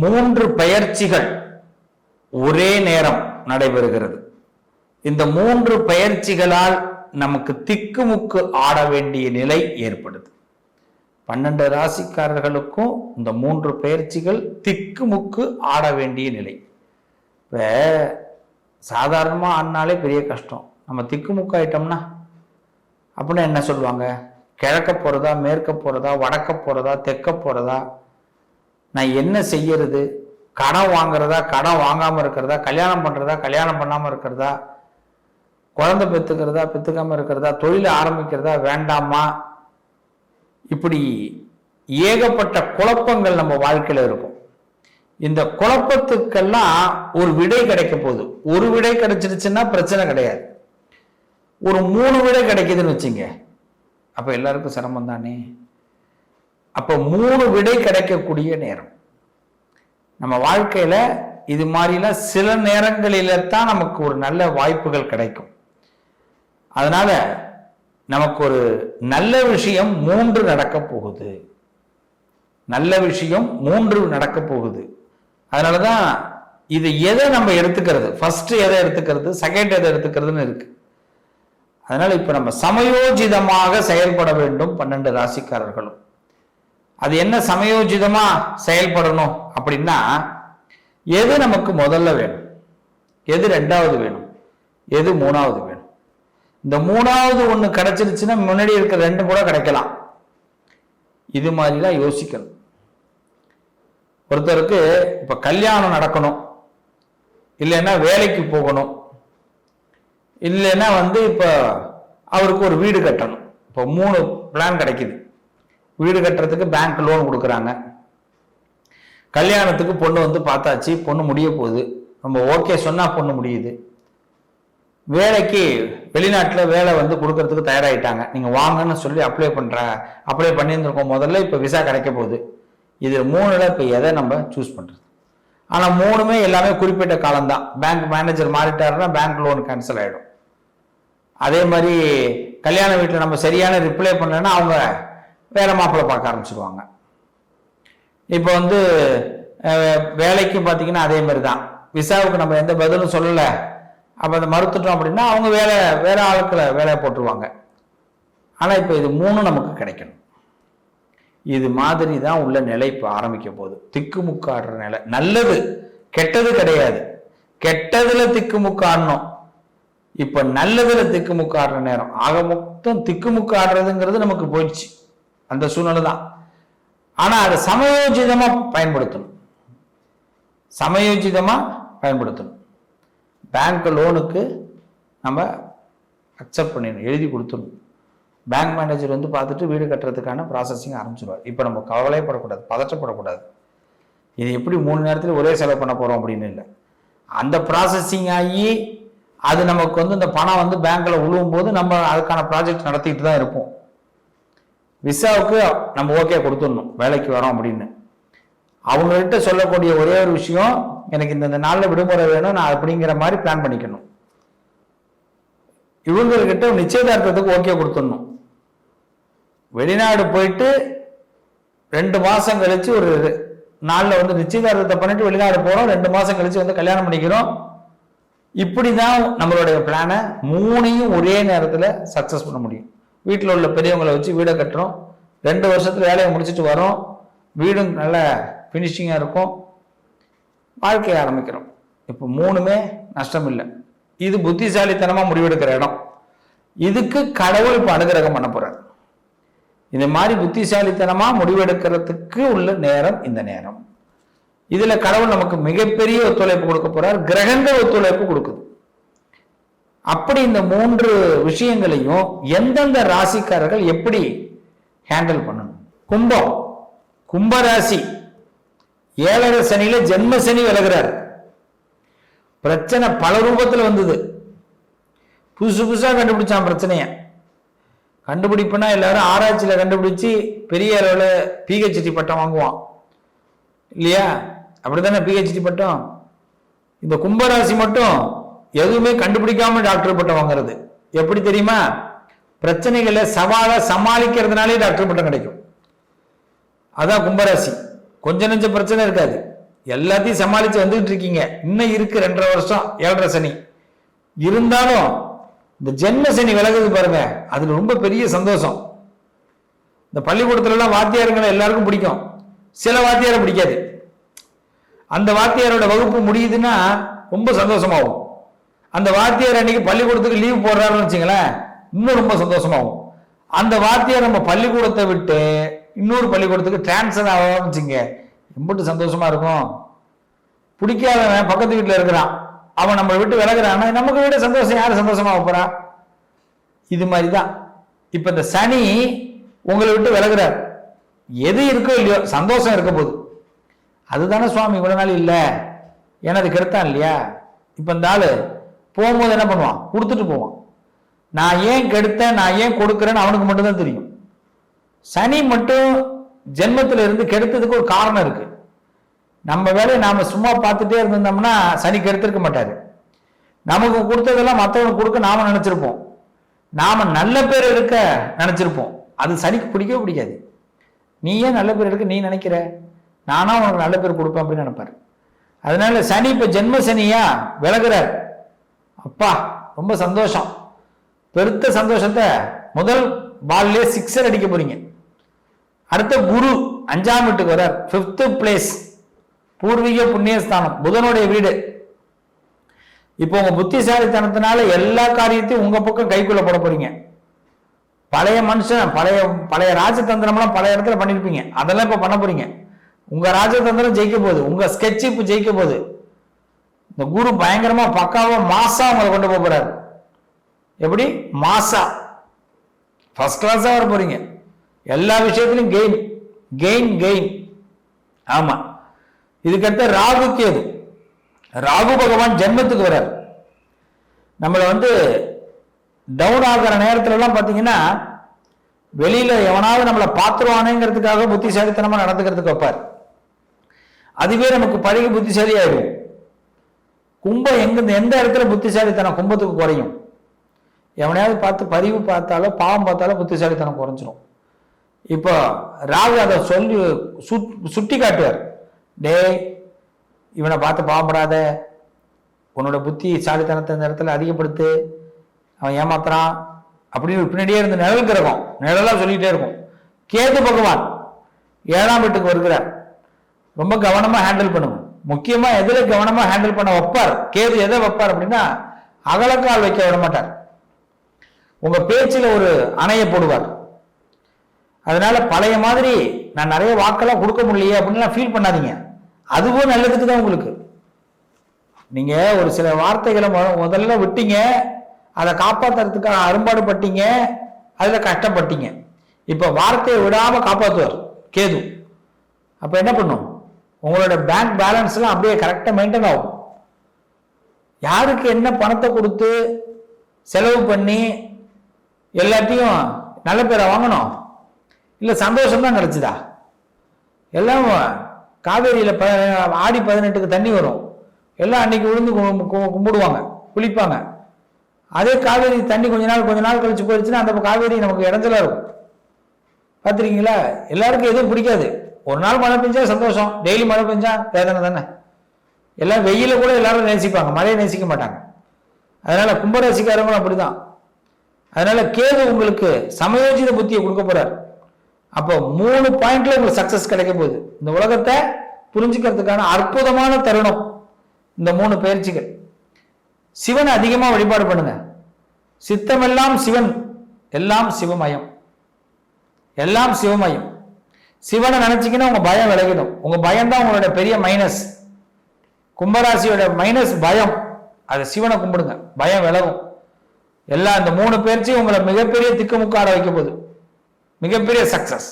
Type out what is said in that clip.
3 பெயர்ச்சிகள் ஒரே நேரம் நடைபெறுகிறது. இந்த 3 பெயர்ச்சிகளால் நமக்கு திக்குமுக்கு ஆட வேண்டிய நிலை ஏற்படுது. 12 ராசிக்காரர்களுக்கும் இந்த 3 பெயர்ச்சிகள் திக்குமுக்கு ஆட வேண்டிய நிலை. இப்ப சாதாரணமா ஆடினாலே பெரிய கஷ்டம். நம்ம திக்குமுக்கு ஆயிட்டோம்னா அப்படின்னா என்ன சொல்லுவாங்க? கிழக்க போறதா, மேற்க போறதா, வடக்க போறதா, தெற்க போறதா, நான் என்ன செய்யறது? கடன் வாங்குறதா, கடன் வாங்காம இருக்கிறதா, கல்யாணம் பண்றதா, கல்யாணம் பண்ணாம இருக்கிறதா, குழந்தை பெத்துக்கிறதா, பெத்துக்காம இருக்கிறதா, தொழில் ஆரம்பிக்கிறதா, வேண்டாமா? இப்படி ஏகப்பட்ட குழப்பங்கள் நம்ம வாழ்க்கையில இருக்கும். இந்த குழப்பத்துக்கெல்லாம் ஒரு விடை கிடைக்க போகுது. ஒரு விடை கிடைச்சிருச்சுன்னா பிரச்சனை கிடையாது. ஒரு 3 விடை கிடைக்குதுன்னு வச்சுங்க, அப்ப எல்லாருக்கும் சிரமம் தானே. அப்ப 3 விடை கிடைக்கக்கூடிய நேரம் நம்ம வாழ்க்கையில. இது மாதிரிலாம் சில நேரங்களில தான் நமக்கு ஒரு நல்ல வாய்ப்புகள் கிடைக்கும். அதனால நமக்கு ஒரு நல்ல விஷயம் 3 நடக்க போகுது. நல்ல விஷயம் 3 நடக்க போகுது. அதனாலதான் இது எதை நம்ம எடுத்துக்கிறது, ஃபர்ஸ்ட் எதை எடுத்துக்கிறது, செகண்ட் எதை எடுத்துக்கிறதுன்னு இருக்கு. அதனால இப்ப நம்ம சமயோஜிதமாக செயல்பட வேண்டும் 12 ராசிக்காரர்களும். அது என்ன சமயோஜிதமா செயல்படணும் அப்படின்னா, எது நமக்கு முதல்ல வேணும், எது 2வது வேணும், எது 3வது வேணும். இந்த 3வது ஒண்ணு கிடைச்சிருச்சுன்னா முன்னாடி இருக்க 2 கூட கிடைக்கலாம். இது மாதிரிலாம் யோசிக்கணும். ஒருத்தருக்கு இப்ப கல்யாணம் நடக்கணும், இல்லைன்னா வேலைக்கு போகணும், இல்லைன்னா இப்ப அவருக்கு ஒரு வீடு கட்டணும். இப்போ 3 பிளான் கிடைக்குது. வீடு கட்டுறதுக்கு பேங்க் லோன் கொடுக்குறாங்க, கல்யாணத்துக்கு பொண்ணு பார்த்தாச்சு, பொண்ணு முடிய போகுது, நம்ம ஓகே சொன்னா பொண்ணு முடியுது, வேலைக்கு வெளிநாட்டில் வேலை கொடுக்கறதுக்கு தயாராகிட்டாங்க, நீங்க வாங்கன்னு சொல்லி அப்ளை பண்ணியிருந்திருக்கோம் முதல்ல, இப்போ விசா கிடைக்க போகுது. இது 3ல இப்போ எதை நம்ம சூஸ் பண்றது? ஆனா 3மே எல்லாமே குறிப்பிட்ட காலம்தான். பேங்க் மேனேஜர் மாறிட்டாருன்னா பேங்க் லோன் கேன்சல் ஆயிடும். அதே மாதிரி கல்யாண வீட்டில் நம்ம சரியான ரிப்ளை பண்ணலன்னா அவங்க வேற மாப்பிள்ளை பார்க்க ஆரம்பிச்சிருவாங்க. இப்போ வேலைக்கு பார்த்தீங்கன்னா அதே மாதிரி தான். விசாவுக்கு நம்ம எந்த பதிலும் சொல்லலை, அப்போ அதை மறுத்துட்டோம் அப்படின்னா அவங்க வேற ஆளுக்களை வேலையை போட்டுருவாங்க. ஆனால் இப்போ இது 3 நமக்கு கிடைக்கணும். இது மாதிரி தான் உள்ள நிலை இப்போ ஆரம்பிக்க போகுது. திக்குமுக்காடுற நிலை. நல்லது கெட்டது கிடையாது, கெட்டதுல திக்குமுக்காடணும். இப்ப நல்லதுல திக்குமுக்காடுற நேரம். ஆக மொத்தம் திக்குமுக்காடுறதுங்கிறது நமக்கு போயிடுச்சு, அந்த சூழ்நிலை தான். ஆனா அதை சமயோஜிதமா பயன்படுத்தணும். சமயோஜிதமா பயன்படுத்தணும். பேங்க் லோனுக்கு நம்ம அக்செப்ட் பண்ணிடணும், எழுதி கொடுத்துடணும். பேங்க் மேனேஜர் பார்த்துட்டு வீடு கட்டுறதுக்கான ப்ராசஸிங் ஆரம்பிச்சிருவார். இப்போ நம்ம கவலைப்படக்கூடாது, பதற்றப்படக்கூடாது. இது எப்படி 3 நேரத்தில் ஒரே செலவு பண்ண போறோம் அப்படின்னு இல்லை. அந்த ப்ராசஸிங் ஆகி அது நமக்கு இந்த பணம் பேங்க்ல விழுவும் போது நம்ம அதுக்கான ப்ராஜெக்ட் நடத்திட்டு தான் இருப்போம். விசாவுக்கு நம்ம ஓகே கொடுத்துடணும், வேலைக்கு வரோம் அப்படின்னு. அவங்ககிட்ட சொல்லக்கூடிய ஒரே ஒரு விஷயம், எனக்கு இந்த நாளில் விடுமுறை வேணும், நான் அப்படிங்கிற மாதிரி பிளான் பண்ணிக்கணும். இவங்ககிட்ட நிச்சயதார்த்தத்துக்கு ஓகே கொடுத்துடணும். வெளிநாடு போயிட்டு 2 மாசம் கழிச்சு ஒரு நாளில் நிச்சயதார்த்தத்தை பண்ணிட்டு வெளிநாடு போறோம், 2 மாசம் கழிச்சு கல்யாணம் பண்ணிக்கிறோம். இப்படிதான் நம்மளுடைய பிளானை 3ஐயும் ஒரே நேரத்தில் சக்சஸ் பண்ண முடியும். வீட்டில் உள்ள பெரியவங்களை வச்சு வீடை கட்டுறோம், 2 வருஷத்துல வேலையை முடிச்சுட்டு வரோம், வீடும் நல்ல ஃபினிஷிங்காக இருக்கும், வாழ்க்கையை ஆரம்பிக்கிறோம். இப்போ 3மே நஷ்டம் இல்லை. இது புத்திசாலித்தனமா முடிவெடுக்கிற இடம். இதுக்கு கடவுள் இப்ப அனுகிரகம் பண்ண போறார். இந்த மாதிரி புத்திசாலித்தனமா முடிவெடுக்கிறதுக்கு உள்ள நேரம் இந்த நேரம். இதுல கடவுள் நமக்கு மிகப்பெரிய ஒத்துழைப்பு கொடுக்க போறார். கிரகங்கள் ஒத்துழைப்பு கொடுக்குது. அப்படி இந்த 3 விஷயங்களையும் எந்தெந்த ராசிக்காரர்கள் எப்படி ஹேண்டில் பண்ணணும்? கும்பராசி 7 சனியில ஜென்ம சனி விலகிறார். பிரச்சனை பல ரூபத்தில் வந்தது. புதுசா கண்டுபிடிச்சான் பிரச்சனைய. கண்டுபிடிப்புனா எல்லாரும் ஆராய்ச்சியில கண்டுபிடிச்சு பெரிய அளவில் பிஹெச்டி பட்டம் வாங்குவான் இல்லையா? அப்படித்தானே பிஹெச்டி பட்டம். இந்த கும்பராசி மட்டும் எதுவுமே கண்டுபிடிக்காம டாக்டர் பட்டம் வாங்குறது. எப்படி தெரியுமா? பிரச்சனைகளை சவாலை சமாளிக்கிறதுனாலே டாக்டர் பட்டம் கிடைக்கும். அதான் கும்பராசி. கொஞ்ச நெஞ்ச பிரச்சனை இருக்காது. எல்லாத்தையும் சமாளிச்சு வந்துட்டு இருக்கீங்க. இன்னும் இருக்கு 2.5 வருஷம் 7.5 சனி. இருந்தாலும் இந்த ஜென்ம சனி விலகுது பாருங்க, அதுல ரொம்ப பெரிய சந்தோஷம். இந்த பள்ளிக்கூடத்துல எல்லாம் வாத்தியாருங்களை எல்லாருக்கும் பிடிக்கும், சில வாத்தியாரை பிடிக்காது. அந்த வாத்தியாரோட வகுப்பு முடியுதுன்னா ரொம்ப சந்தோஷமாகும். அந்த வாத்தியார் அன்னைக்கு பள்ளிக்கூடத்துக்கு லீவ் போடுறாருன்னு வச்சுங்களேன், இன்னும் ரொம்ப சந்தோஷமாகும். அந்த வாத்தியார் நம்ம பள்ளிக்கூடத்தை விட்டு இன்னொரு பள்ளிக்கூடத்துக்கு டிரான்ஸ்ஃபர் ஆரம்பிச்சுங்க, ரொம்ப சந்தோஷமா இருக்கும். பிடிக்காதவன் பக்கத்து வீட்டில் இருக்கிறான், அவன் நம்ம விட்டு விலகுறான்னா நமக்கு விட சந்தோஷம் யாரு சந்தோஷமா போறா? இது மாதிரிதான் இப்ப இந்த சனி உங்களை விட்டு விலகுறார். எது இருக்கோ இல்லையோ சந்தோஷம் இருக்க போகுது. அதுதானே சுவாமி இவ்வளவு நாள் இல்லை, ஏன்னா அது கெடுத்தான் இல்லையா? இப்ப இந்த ஆளு போகும்போது என்ன பண்ணுவான்? கொடுத்துட்டு போவான். நான் ஏன் கெடுத்தேன், நான் ஏன் கொடுக்குறேன்னு அவனுக்கு மட்டும்தான் தெரியும். சனி மட்டும் ஜென்மத்தில இருந்து கெடுத்ததுக்கு ஒரு காரணம் இருக்கு. நம்ம வேலையை நாம சும்மா பார்த்துட்டே இருந்தோம்னா சனி கெடுத்திருக்க மாட்டாரு. நமக்கு கொடுத்ததெல்லாம் மற்றவனுக்கு கொடுக்க நாம நினைச்சிருப்போம், நாம நல்ல பேர் எடுக்க நினைச்சிருப்போம். அது சனிக்கு பிடிக்கவே பிடிக்காது. நீ ஏன் நல்ல பேர் எடுக்க நீ நினைக்கிற, நானா உனக்கு நல்ல பேர் கொடுப்பேன் அப்படின்னு நினைப்பாரு. அதனால சனி இப்ப ஜென்ம சனியா விலகுறார். அப்பா ரொம்ப சந்தோஷம், பெருத்த சந்தோஷத்தை. முதல் பால்லே 6 அடிக்க போறீங்க. அடுத்த குரு 5ஆம் வீட்டுக்கு வர்றார், 5th பிளேஸ், பூர்வீக புண்ணியஸ்தானம், புதனுடைய வீடு. இப்போ உங்க புத்திசாலித்தனத்தினால எல்லா காரியத்தையும் உங்க பக்கம் கைக்குள்ள போட போறீங்க. பழைய மனுஷன் பழைய ராஜதந்திரம்லாம் பழைய இடத்துல பண்ணிருப்பீங்க, அதெல்லாம் இப்ப பண்ண போறீங்க. உங்க ராஜதந்திரம் ஜெயிக்க போகுது, உங்க ஸ்கெட்ச் இப்ப ஜெயிக்க போகுது. இந்த குரு பயங்கரமா பக்காவா மாசா உங்களை கொண்டு போக போறாரு. எப்படி மாசா ஃபர்ஸ்ட் கிளாஸா வர போறீங்க. எல்லா விஷயத்திலும் கெயின் கெயின் கெயின். ஆமா, இதுக்கடுத்த ராகு கேது. ராகு பகவான் ஜென்மத்துக்கு வர்றார். நம்மளை டவுன் ஆகிற நேரத்துல எல்லாம் பாத்தீங்கன்னா வெளியில எவனாவது நம்மளை பாத்துருவானேங்கிறதுக்காக புத்திசாலித்தனமா நடந்துக்கிறதுக்கு வைப்பார். அதுவே நமக்கு பழகி புத்திசாலி ஆயிடும். கும்பம் எந்த இடத்துல புத்திசாலித்தனம் கும்பத்துக்கு குறையும்? எவனையாவது பார்த்து பரிவு பார்த்தாலோ பாவம் பார்த்தாலோ புத்திசாலித்தனம் குறைஞ்சிரும். இப்போ ராகு அதை சொல்லி சுட்டி காட்டுவார். டே, இவனை பார்த்து பாவப்படாத, உன்னோட புத்திசாலித்தனத்தை இந்த இடத்துல அதிகப்படுத்து, அவன் ஏமாத்துறான் அப்படின்னு பின்னாடியே இருந்து நிழல் கிரகம் நிழலா சொல்லிட்டே இருக்கும். கேது பகவான் 7ஆம் வீட்டுக்கு வருகிறார். ரொம்ப கவனமா ஹேண்டில் பண்ணுங்க. முக்கியமா எதுல கவனமா ஹேண்டில் பண்ண வைப்பார் கேது? எதை வைப்பார் அப்படின்னா அகலக்கால் வைக்க விட மாட்டார். உங்க பேச்சில் ஒரு அணையை போடுவார். அதனால பழைய மாதிரி நான் நிறைய வாக்கெல்லாம் கொடுக்க முடியலையே அப்படின்னு ஃபீல் பண்ணாதீங்க. அதுவும் நல்லதுக்கு தான் உங்களுக்கு. நீங்க ஒரு சில வார்த்தைகளை முதல்ல விட்டீங்க, அதை காப்பாத்துறதுக்காக அரும்பாடு பட்டீங்க, அதுல கஷ்டப்பட்டீங்க. இப்ப வார்த்தையை விடாம காப்பாற்றுவார் கேது. அப்ப என்ன பண்ணும்? உங்களோட பேங்க் பேலன்ஸ் எல்லாம் அப்படியே கரெக்டா மெயின்டைன் ஆகும். யாருக்கு என்ன பணத்தை கொடுத்து செலவு பண்ணி எல்லாத்தையும் நல்ல பேரை வாங்கணும், இல்ல சந்தோஷம் தான் கிடைச்சுதா? எல்லாம் காவேரியில ஆடி 18க்கு தண்ணி வரும், எல்லாம் அன்னைக்கு விழுந்து கும்பிடுவாங்க, குளிப்பாங்க. அதே காவேரி தண்ணி கொஞ்ச நாள் கழிச்சு போயிடுச்சுன்னா அந்த காவேரி நமக்கு இடைஞ்சலா இருக்கும். பார்த்துருக்கீங்களா? எல்லாருக்கும் எதுவும் பிடிக்காது. ஒரு நாள் மழை பெஞ்சா சந்தோஷம், டெய்லி மழை பெஞ்சா வேதனை தானே. எல்லாம் வெயில கூட எல்லாரும் நேசிப்பாங்க, மழையை நேசிக்க மாட்டாங்க. அதனால கும்பராசிக்காரங்களும் அப்படிதான். அதனால கேது உங்களுக்கு சமயோஜித புத்தியை கொடுக்க போறார். அப்போ 3 பாயிண்ட்ல உங்களுக்கு சக்சஸ் கிடைக்க போகுது. இந்த உலகத்தை புரிஞ்சுக்கிறதுக்கான அற்புதமான தருணம் இந்த 3 பயிற்சிகள். சிவனை அதிகமா வழிபாடு பண்ணுங்க. சித்தமெல்லாம் சிவன், எல்லாம் சிவமயம், எல்லாம் சிவமயம். சிவனை நினைச்சிங்கன்னா உங்க பயம் விலகிடும். உங்க பயம் தான் உங்களோட பெரிய மைனஸ். கும்பராசியோட மைனஸ் பயம். அது சிவனை கும்பிடுங்க, பயம் விலகும். எல்லாம் இந்த 3 பயிற்சி உங்களை மிகப்பெரிய திக்குமுக்காட வைக்க போகுது. மிகப்பெரிய சக்சஸ்.